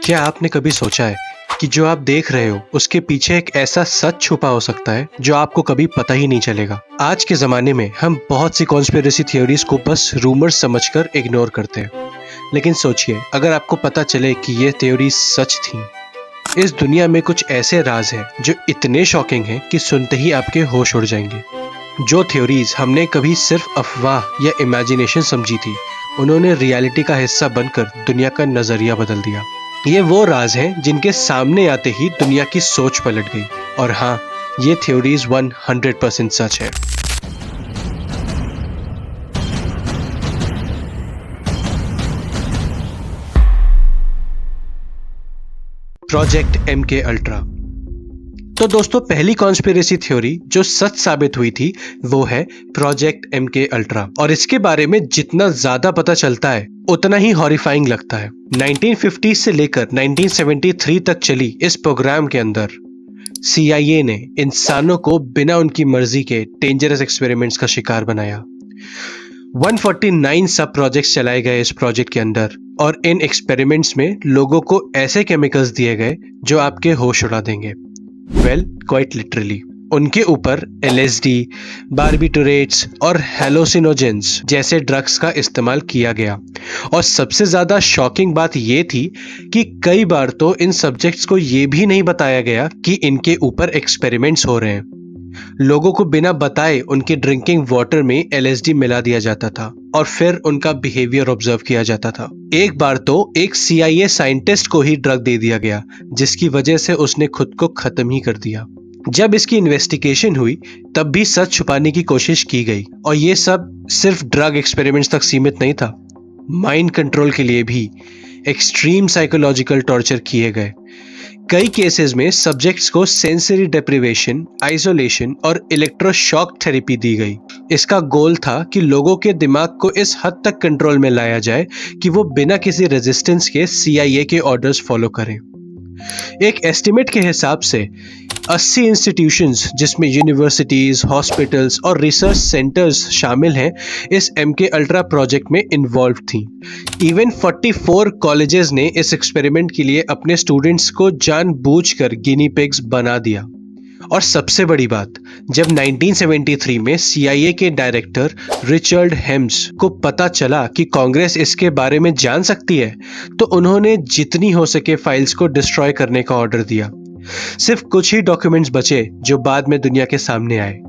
क्या आपने कभी सोचा है कि जो आप देख रहे हो उसके पीछे एक ऐसा सच छुपा हो सकता है जो आपको कभी पता ही नहीं चलेगा। आज के जमाने में हम बहुत सी कॉन्स्पिरेसी थ्योरीज को बस रूमर्स समझकर इग्नोर करते हैं, लेकिन सोचिए अगर आपको पता चले कि ये थ्योरी सच थी। इस दुनिया में कुछ ऐसे राज हैं जो इतने शॉकिंग हैं कि सुनते ही आपके होश उड़ जाएंगे। जो थ्योरीज हमने कभी सिर्फ अफवाह या इमेजिनेशन समझी थी, उन्होंने रियलिटी का हिस्सा बनकर दुनिया का नजरिया बदल दिया। ये वो राज हैं जिनके सामने आते ही दुनिया की सोच पलट गई। और हाँ, ये थ्योरीज 100% सच है। Project MK ultra. तो दोस्तों, पहली कॉन्स्पिरेसी थ्योरी जो सच साबित हुई थी वो है प्रोजेक्ट MK अल्ट्रा। और इसके बारे में जितना ज्यादा पता चलता है उतना ही हॉरिफाइंग लगता है। 1950 से लेकर 1973 तक चली इस प्रोग्राम के अंदर CIA ने इंसानों को बिना उनकी मर्जी के डेंजरस एक्सपेरिमेंट्स का शिकार बनाया। 149 सब प्रोजेक्ट्स चलाए गए इस प्रोजेक्ट के अंदर, और इन एक्सपेरिमेंट्स में लोगों को ऐसे केमिकल्स दिए गए जो आपके होश उड़ा देंगे। Well, quite literally. उनके ऊपर LSD, बार्बिटूरेट्स और हेलोसिनोजेंस जैसे ड्रग्स का इस्तेमाल किया गया। और सबसे ज्यादा शॉकिंग बात यह थी कि कई बार तो इन सब्जेक्ट्स को यह भी नहीं बताया गया कि इनके ऊपर एक्सपेरिमेंट्स हो रहे हैं। लोगों को बिना बताए उनके ड्रिंकिंग वाटर में LSD मिला दिया जाता था और फिर उनका बिहेवियर ऑब्जर्व किया जाता था। एक बार तो एक CIA साइंटिस्ट को ही ड्रग दे दिया गया, जिसकी वजह से उसने खुद को खत्म ही कर दिया। जब इसकी इन्वेस्टिगेशन हुई तब भी सच छुपाने की कोशिश की गई, और ये सब सिर्फ ड्रग एक्सपेरिमेंट्स तक सीमित नहीं था। माइंड कंट्रोल के लिए भी एक्सट्रीम साइकोलॉजिकल टॉर्चर किए गए। कई केसेस में सब्जेक्ट्स को सेंसरी डेप्रिवेशन, आइसोलेशन और इलेक्ट्रोशॉक थेरेपी दी गई। इसका गोल था कि लोगों के दिमाग को इस हद तक कंट्रोल में लाया जाए कि वो बिना किसी रेजिस्टेंस के CIA के ऑर्डर्स फॉलो करें। एक एस्टिमेट के हिसाब से 80 इंस्टीट्यूशंस, जिसमें यूनिवर्सिटीज, हॉस्पिटल्स और रिसर्च सेंटर्स शामिल हैं, इस MK अल्ट्रा प्रोजेक्ट में इन्वॉल्व थी। इवन 44 कॉलेजेस ने इस एक्सपेरिमेंट के लिए अपने स्टूडेंट्स को जानबूझकर गिनी पिग्स बना दिया। और सबसे बड़ी बात, जब 1973 में CIA के डायरेक्टर रिचर्ड हेम्स को पता चला कि कांग्रेस इसके बारे में जान सकती है, तो उन्होंने जितनी हो सके फाइल्स को डिस्ट्रॉय करने का ऑर्डर दिया। सिर्फ कुछ ही डॉक्यूमेंट्स बचे जो बाद में दुनिया के सामने आए,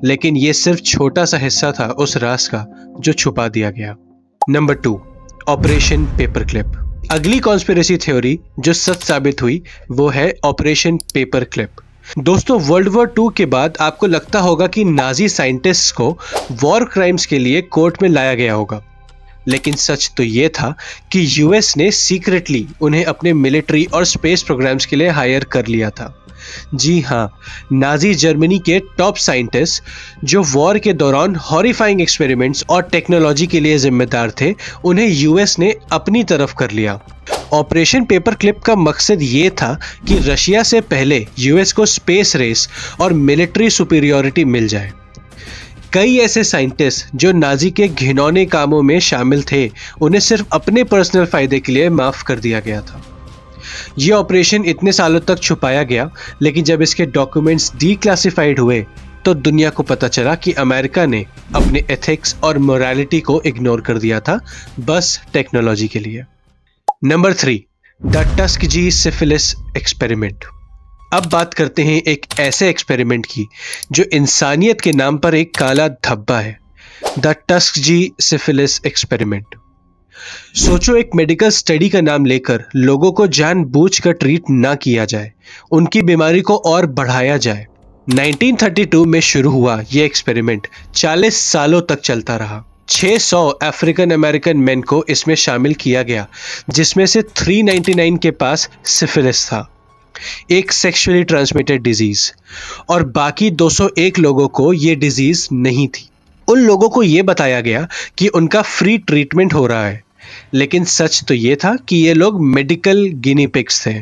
लेकिन ये सिर्फ छोटा सा हिस्सा था उस राज का जो छुपा दिया गया। Number 2, operation paper clip. अगली कॉन्स्पिरेसी थ्योरी जो सच साबित हुई वो है ऑपरेशन पेपर क्लिप। दोस्तों, वर्ल्ड वॉर 2 के बाद आपको लगता होगा कि नाजी साइंटिस्ट्स को वॉर क्राइम्स के लिए कोर्ट में लाया गया होगा, लेकिन सच तो यह था कि US ने सीक्रेटली उन्हें अपने मिलिट्री और स्पेस प्रोग्राम्स के लिए हायर कर लिया था। जी हाँ, नाजी जर्मनी के टॉप साइंटिस्ट जो वॉर के दौरान हॉरिफाइंग एक्सपेरिमेंट्स और टेक्नोलॉजी के लिए जिम्मेदार थे, उन्हें US ने अपनी तरफ कर लिया। ऑपरेशन पेपर क्लिप का मकसद ये था कि रशिया से पहले US को स्पेस रेस और मिलिट्री सुपीरियॉरिटी मिल जाए। कई ऐसे साइंटिस्ट जो नाजी के घिनौने कामों में शामिल थे, उन्हें सिर्फ अपने पर्सनल फायदे के लिए माफ कर दिया गया था। यह ऑपरेशन इतने सालों तक छुपाया गया, लेकिन जब इसके डॉक्यूमेंट्स डीक्लासिफाइड हुए तो दुनिया को पता चला कि अमेरिका ने अपने एथिक्स और मोरालिटी को इग्नोर कर दिया था, बस टेक्नोलॉजी के लिए। Number 3, the Tuskegee syphilis experiment. अब बात करते हैं एक ऐसे एक्सपेरिमेंट की जो इंसानियत के नाम पर एक काला धब्बा है, द टस्कजी सिफिलिस एक्सपेरिमेंट। सोचो, एक मेडिकल स्टडी का नाम लेकर लोगों को जानबूझकर ट्रीट ना किया जाए, उनकी बीमारी को और बढ़ाया जाए। 1932 में शुरू हुआ यह एक्सपेरिमेंट 40 सालों तक चलता रहा। 600 अफ्रीकन अमेरिकन मेन को इसमें शामिल किया गया, जिसमें से 399 के पास सिफिलिस था, एक सेक्सुअली ट्रांसमिटेड डिजीज, और बाकी 201 लोगों को यह डिजीज नहीं थी। उन लोगों को यह बताया गया कि उनका फ्री ट्रीटमेंट हो रहा है, लेकिन सच तो यह था कि ये लोग मेडिकल गिनी पिग्स थे।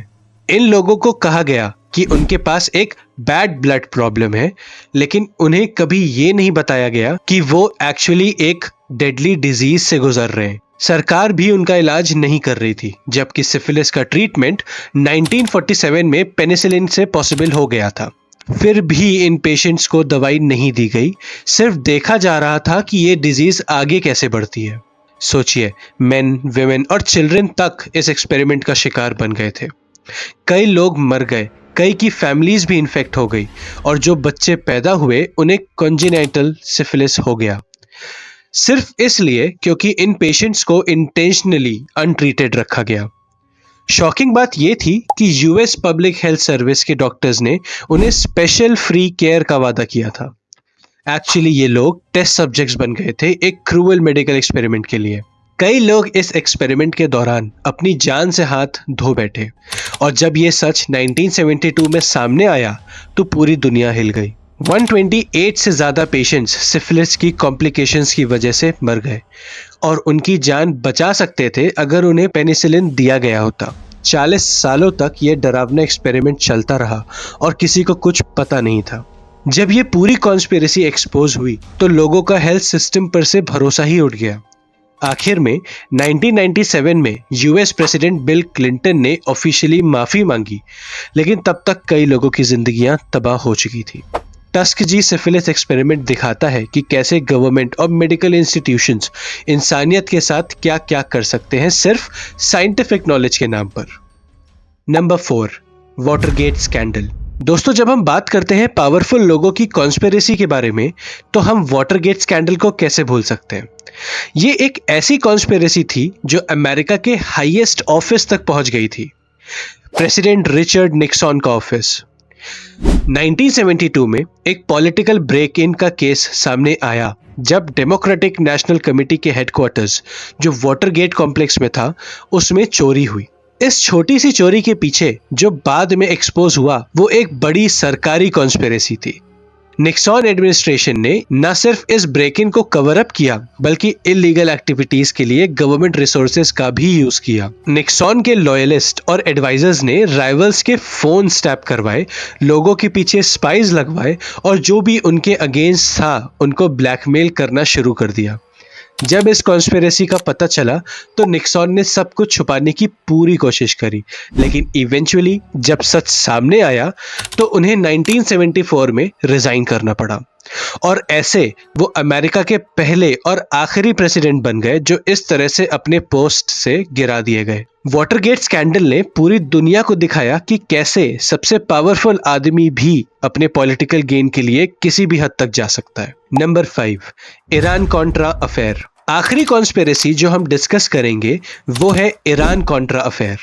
इन लोगों को कहा गया कि उनके पास एक बैड ब्लड प्रॉब्लम है, लेकिन उन्हें कभी ये नहीं बताया गया कि वो एक्चुअली एक डेडली डिजीज से गुजर रहे हैं। सरकार भी उनका इलाज नहीं कर रही थी, जबकि सिफिलिस का ट्रीटमेंट 1947 में पेनिसिलिन से पॉसिबल हो गया था। फिर भी इन पेशेंट्स को दवाई नहीं दी गई, सिर्फ देखा जा रहा था कि ये डिजीज आगे कैसे बढ़ती है। सोचिए, मेन, विमेन और चिल्ड्रन तक इस एक्सपेरिमेंट का शिकार बन गए थे। कई लोग मर गए, कई की फैमिलीज भी इन्फेक्ट हो गई, और जो बच्चे पैदा हुए उन्हें कॉन्जेनाइटल सिफिलिस हो गया, सिर्फ इसलिए क्योंकि इन पेशेंट्स को इंटेंशनली अनट्रीटेड रखा गया। शॉकिंग बात यह थी कि यूएस पब्लिक हेल्थ सर्विस के डॉक्टर्स ने उन्हें स्पेशल फ्री केयर का वादा किया था। एक्चुअली ये लोग टेस्ट सब्जेक्ट्स बन गए थे एक क्रूअल मेडिकल एक्सपेरिमेंट के लिए। कई लोग इस एक्सपेरिमेंट के दौरान अपनी जान से हाथ धो बैठे, और जब ये सच 1972 में सामने आया तो पूरी दुनिया हिल गई। 128 से ज्यादा पेशेंट्स सिफिलिस की कॉम्प्लिकेशंस की वजह से मर गए, और उनकी जान बचा सकते थे अगर उन्हें पेनिसिलिन दिया गया होता। 40 सालों तक ये डरावना एक्सपेरिमेंट चलता रहा और किसी को कुछ पता नहीं था। जब ये पूरी कॉन्स्पिरेसी एक्सपोज हुई तो लोगों का हेल्थ सिस्टम पर से भरोसा ही उठ गया। आखिर में 1997 में यूएस प्रेसिडेंट बिल क्लिंटन ने ऑफिशियली माफी मांगी, लेकिन तब तक कई लोगों की जिंदगियां तबाह हो चुकी थी। टस्कजी सिफिलिस एक्सपेरिमेंट दिखाता है कि कैसे गवर्नमेंट और मेडिकल इंस्टीट्यूशंस इंसानियत के साथ क्या क्या कर सकते हैं सिर्फ साइंटिफिक नॉलेज के नाम पर। Number 4, Watergate scandal. दोस्तों, जब हम बात करते हैं पावरफुल लोगों की कॉन्स्पिरेसी के बारे में, तो हम वाटरगेट स्कैंडल को कैसे भूल सकते हैं। ये एक ऐसी कॉन्स्पिरेसी थी जो अमेरिका के हाईएस्ट ऑफिस तक पहुंच गई थी, प्रेसिडेंट रिचर्ड निक्सन का ऑफिस। 1972 में एक पॉलिटिकल ब्रेक इन का केस सामने आया जब डेमोक्रेटिक नेशनल कमेटी के हेडक्वार्टर्स, जो वाटरगेट कॉम्प्लेक्स में था, उसमें चोरी हुई। इस छोटी सी चोरी के पीछे जो बाद में एक्सपोज हुआ वो एक बड़ी सरकारी कॉन्स्पिरेसी थी। निक्सन एडमिनिस्ट्रेशन ने न सिर्फ इस ब्रेक इन को कवर अप किया, बल्कि इलीगल एक्टिविटीज के लिए गवर्नमेंट रिसोर्सेज का भी यूज किया। निक्सन के लॉयलिस्ट और एडवाइजर्स ने राइवल्स के फोन टैप करवाए, लोगों के पीछे स्पाइज लगवाए, और जो भी उनके अगेंस्ट था उनको ब्लैकमेल करना शुरू कर दिया। जब इस कॉन्स्पिरेसी का पता चला तो निक्सन ने सब कुछ छुपाने की पूरी कोशिश करी, लेकिन इवेंचुअली जब सच सामने आया तो उन्हें 1974 में रिजाइन करना पड़ा, और ऐसे वो अमेरिका के पहले और आखिरी प्रेसिडेंट बन गए जो इस तरह से अपने पोस्ट से गिरा दिए गए। वाटरगेट स्कैंडल ने पूरी दुनिया को दिखाया कि कैसे सबसे पावरफुल आदमी भी अपने पॉलिटिकल गेन के लिए किसी भी हद तक जा सकता है। Number 5, Iran Contra affair. आखिरी कॉन्स्पिरेसी जो हम डिस्कस करेंगे वो है ईरान कॉन्ट्रा अफेयर।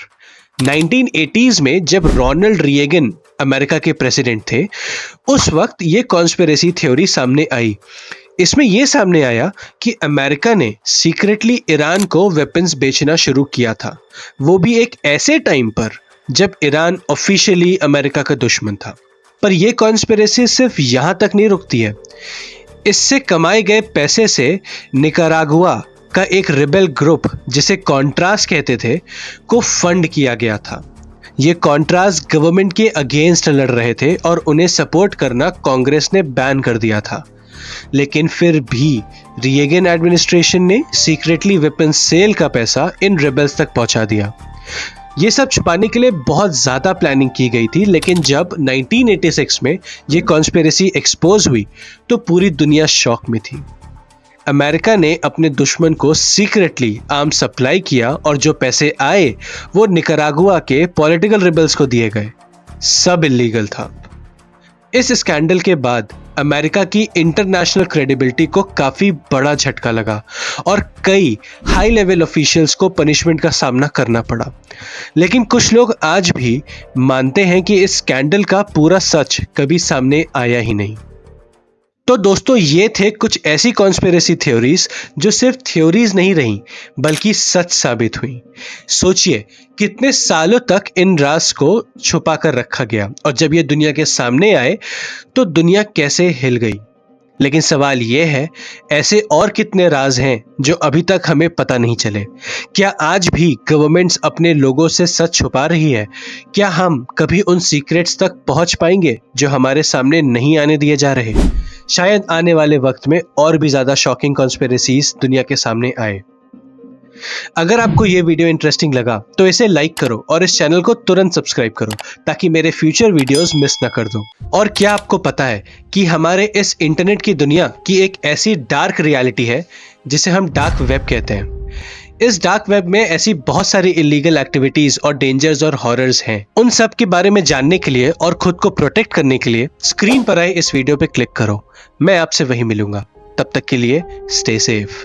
1980s में जब रोनाल्ड रीगन अमेरिका के प्रेसिडेंट थे, उस वक्त ये कॉन्स्पिरेसी थ्योरी सामने आई। इसमें यह सामने आया कि अमेरिका ने सीक्रेटली ईरान को वेपन्स बेचना शुरू किया था, वो भी एक ऐसे टाइम पर जब ईरान ऑफिशियली अमेरिका का दुश्मन था। पर यह कॉन्स्पिरेसी सिर्फ यहां तक नहीं रुकती है। इससे कमाए गए पैसे से निकारागुआ का एक रिबेल ग्रुप, जिसे कॉन्ट्रास कहते थे, को फंड किया गया था। ये कॉन्ट्रास गवर्नमेंट के अगेंस्ट लड़ रहे थे और उन्हें सपोर्ट करना कांग्रेस ने बैन कर दिया था। लेकिन फिर भी रीगन एडमिनिस्ट्रेशन ने सीक्रेटली वेपन सेल का पैसा इन रिबेल्स तक पहुंचा दिया। ये सब छुपाने के लिए बहुत ज्यादा प्लानिंग की गई थी, लेकिन जब 1986 में ये कॉन्स्पिरेसी एक्सपोज हुई तो पूरी दुनिया शॉक में थी। अमेरिका ने अपने दुश्मन को सीक्रेटली आर्म्स सप्लाई किया और जो पैसे आए वो निकारागुआ के पॉलिटिकल रिबेल्स को दिए गए। सब इलीगल था। इस स्कैंडल के बाद अमेरिका की इंटरनेशनल क्रेडिबिलिटी को काफी बड़ा झटका लगा और कई हाई लेवल ऑफिशियल्स को पनिशमेंट का सामना करना पड़ा। लेकिन कुछ लोग आज भी मानते हैं कि इस स्कैंडल का पूरा सच कभी सामने आया ही नहीं। तो दोस्तों, ये थे कुछ ऐसी कॉन्स्पिरेसी थ्योरीज जो सिर्फ थ्योरीज नहीं रहीं बल्कि सच साबित हुई। सोचिए, कितने सालों तक इन राज को छुपा कर रखा गया और जब ये दुनिया के सामने आए तो दुनिया कैसे हिल गई। लेकिन सवाल यह है, ऐसे और कितने राज हैं जो अभी तक हमें पता नहीं चले? क्या आज भी गवर्नमेंट्स अपने लोगों से सच छुपा रही है? क्या हम कभी उन सीक्रेट्स तक पहुंच पाएंगे जो हमारे सामने नहीं आने दिए जा रहे? शायद आने वाले वक्त में और भी ज्यादा शॉकिंग कॉन्स्पिरेसीज दुनिया के सामने आए। अगर आपको ये वीडियो इंटरेस्टिंग लगा तो इसे लाइक करो और इस चैनल को तुरंत सब्सक्राइब करो ताकि मेरे फ्यूचर वीडियोस मिस ना कर दो। और क्या आपको पता है कि हमारे इस इंटरनेट की दुनिया की एक ऐसी डार्क रियलिटी है जिसे हम डार्क वेब कहते हैं। इस डार्क वेब में ऐसी बहुत सारी इलीगल एक्टिविटीज और डेंजर्स और हॉरर्स हैं। उन सब के बारे में जानने के लिए और खुद को प्रोटेक्ट करने के लिए स्क्रीन पर आए इस वीडियो पे क्लिक करो। मैं आपसे वहीं मिलूंगा। तब तक के लिए स्टे सेफ।